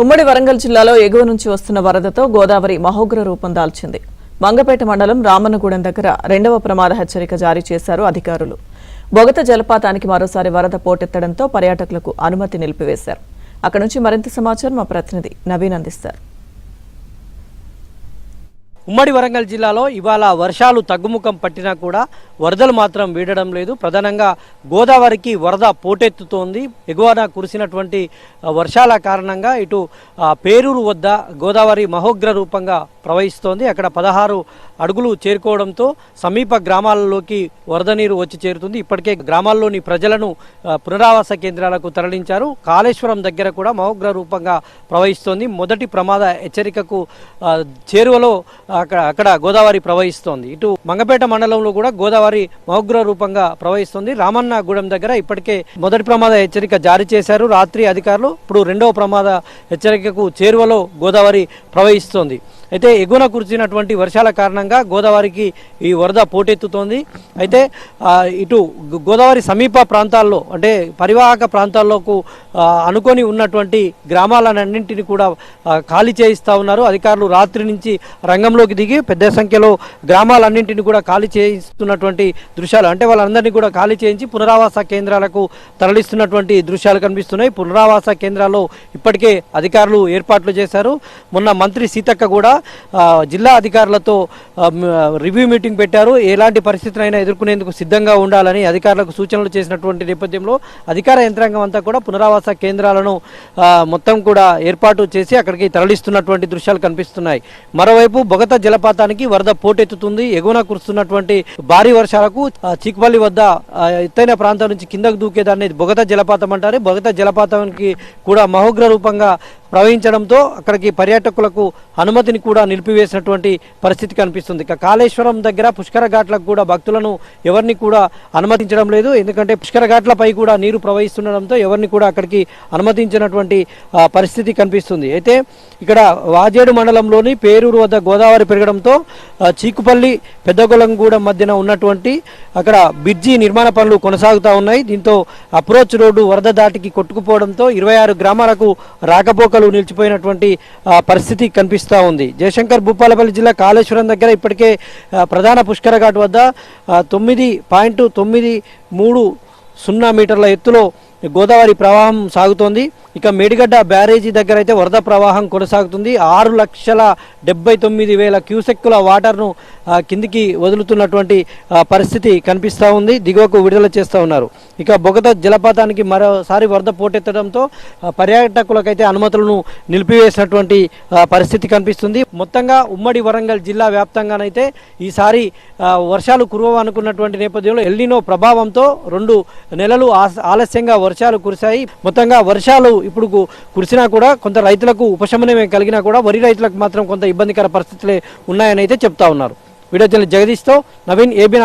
ఉమ్మడి వరంగల్ జిల్లాలో ఎగువ నుంచి వస్తున్న వరదతో గోదావరి మహోగ్ర రూపం దాల్చింది. మంగపేట మండలం రామన్నగూడెం దగ్గర రెండవ ప్రమాద హెచ్చరిక జారీ చేశారు అధికారులు. బొగత జలపాతానికి మరోసారి వరద పోటెత్తడంతో పర్యాటకులకు అనుమతి నిలిపివేశారు. అక్కడి నుంచి మరింత సమాచారం మా ప్రతినిధి నవీన్ అందిస్తారు. ఉమ్మడి వరంగల్ జిల్లాలో ఇవాళ వర్షాలు తగ్గుముఖం పట్టినా కూడా వరదలు మాత్రం వీడడం లేదు. ప్రధానంగా గోదావరికి వరద పోటెత్తుతోంది. ఎగువన కురిసినటువంటి వర్షాల కారణంగా ఇటు పేరూరు వద్ద గోదావరి మహోగ్ర రూపంగా ప్రవహిస్తోంది. అక్కడ 16 అడుగులు చేరుకోవడంతో సమీప గ్రామాలలోకి వరద నీరు వచ్చి చేరుతుంది. ఇప్పటికే గ్రామాల్లోని ప్రజలను పునరావాస కేంద్రాలకు తరలించారు. కాళేశ్వరం దగ్గర కూడా మహోగ్ర రూపంగా ప్రవహిస్తోంది. మొదటి ప్రమాద హెచ్చరికకు చేరువలో అక్కడ గోదావరి ప్రవహిస్తోంది. ఇటు మంగపేట మండలంలో కూడా గోదావరి మహోగ్ర రూపంగా ప్రవహిస్తోంది. రామన్నగూడెం దగ్గర ఇప్పటికే మొదటి ప్రమాద హెచ్చరిక జారీ చేశారు రాత్రి అధికారులు. ఇప్పుడు రెండవ ప్రమాద హెచ్చరికకు చేరువలో గోదావరి ప్రవహిస్తోంది. అయితే ఎగువన కురిసినటువంటి వర్షాల కారణంగా గోదావరికి ఈ వరద పోటెత్తుతోంది. అయితే ఇటు గోదావరి సమీప ప్రాంతాల్లో అంటే పరివాహక ప్రాంతాల్లోకి అనుకొని ఉన్నటువంటి గ్రామాలన్నింటినీ కూడా ఖాళీ చేయిస్తూ ఉన్నారు అధికారులు. రాత్రి నుంచి రంగంలోకి దిగి పెద్ద సంఖ్యలో గ్రామాలన్నింటినీ కూడా ఖాళీ చేయిస్తున్నటువంటి దృశ్యాలు, అంటే వాళ్ళందరినీ కూడా ఖాళీ చేయించి పునరావాస కేంద్రాలకు తరలిస్తున్నటువంటి దృశ్యాలు కనిపిస్తున్నాయి. పునరావాస కేంద్రాల్లో ఇప్పటికే అధికారులు ఏర్పాట్లు చేశారు. మొన్న మంత్రి సీతక్క కూడా జిల్లా అధికారులతో రివ్యూ మీటింగ్ పెట్టారు. ఎలాంటి పరిస్థితులైనా ఎదుర్కొనేందుకు సిద్ధంగా ఉండాలని అధికారులకు సూచనలు చేసినటువంటి నేపథ్యంలో అధికార యంత్రాంగం అంతా కూడా పునరావాస కేంద్రాలను మొత్తం కూడా ఏర్పాటు చేసి అక్కడికి తరలిస్తున్నటువంటి దృశ్యాలు కనిపిస్తున్నాయి. మరోవైపు బొగత జలపాతానికి వరద పోటెత్తుతుంది. ఎగువన కురుస్తున్నటువంటి భారీ వర్షాలకు చీకుపల్లి వద్ద ఎత్తైన ప్రాంతం నుంచి కిందకు దూకేదాన్ని బొగత జలపాతం అంటారు. బొగత జలపాతానికి కూడా మహోగ్ర రూపంగా ప్రవహించడంతో అక్కడికి పర్యాటకులకు అనుమతిని కూడా నిలిపివేసినటువంటి పరిస్థితి కనిపిస్తుంది. ఇక కాళేశ్వరం దగ్గర పుష్కర ఘాట్లకు కూడా భక్తులను ఎవరిని కూడా అనుమతించడం లేదు. ఎందుకంటే పుష్కర ఘాట్లపై కూడా నీరు ప్రవహిస్తుండడంతో ఎవరిని కూడా అక్కడికి అనుమతించినటువంటి పరిస్థితి కనిపిస్తుంది. అయితే ఇక్కడ వాజేడు మండలంలోని పేరూరు వద్ద గోదావరి పెరగడంతో చీకుపల్లి పెద్దగొలంగూడెం మధ్యన ఉన్నటువంటి అక్కడ బ్రిడ్జి నిర్మాణ పనులు కొనసాగుతూ ఉన్నాయి. దీంతో అప్రోచ్ రోడ్డు వరద దాటికి కొట్టుకుపోవడంతో 26 గ్రామాలకు రాకపోకలు నిలిచిపోయినటువంటి పరిస్థితి కనిపిస్తూ ఉంది. జయశంకర్ భూపాలపల్లి జిల్లా కాళేశ్వరం దగ్గర ఇప్పటికే ప్రధాన పుష్కర ఘాట్ వద్ద 9.930 మీటర్ల ఎత్తులో గోదావరి ప్రవాహం సాగుతోంది. ఇక మేడిగడ్డ బ్యారేజీ దగ్గర అయితే వరద ప్రవాహం కొనసాగుతుంది. 6,79,000 క్యూసెక్కుల వాటర్ను కిందికి వదులుతున్నటువంటి పరిస్థితి కనిపిస్తూ ఉంది. దిగువకు విడుదల చేస్తూ ఉన్నారు. ఇక బొగత జలపాతానికి మరోసారి వరద పోటెత్తడంతో పర్యాటకులకైతే అనుమతులను నిలిపివేసినటువంటి పరిస్థితి కనిపిస్తుంది. మొత్తంగా ఉమ్మడి వరంగల్ జిల్లా వ్యాప్తంగానైతే ఈసారి వర్షాలు కురవనుకున్నటువంటి నేపథ్యంలో ఎల్నినో ప్రభావంతో 2 నెలలు ఆలస్యంగా వర్షాలు కురిశాయి. మొత్తంగా వర్షాలు ఇప్పుడు కురిసినా కూడా కొంత రైతులకు ఉపశమనమే కలిగినా కూడా వరి రైతులకు మాత్రం కొంత ఇబ్బందికర పరిస్థితులే ఉన్నాయని అయితే చెప్తా ఉన్నారు. వీడియో జర్నలిస్ట్ జగదీష్తో నవీన్, ఏబీ.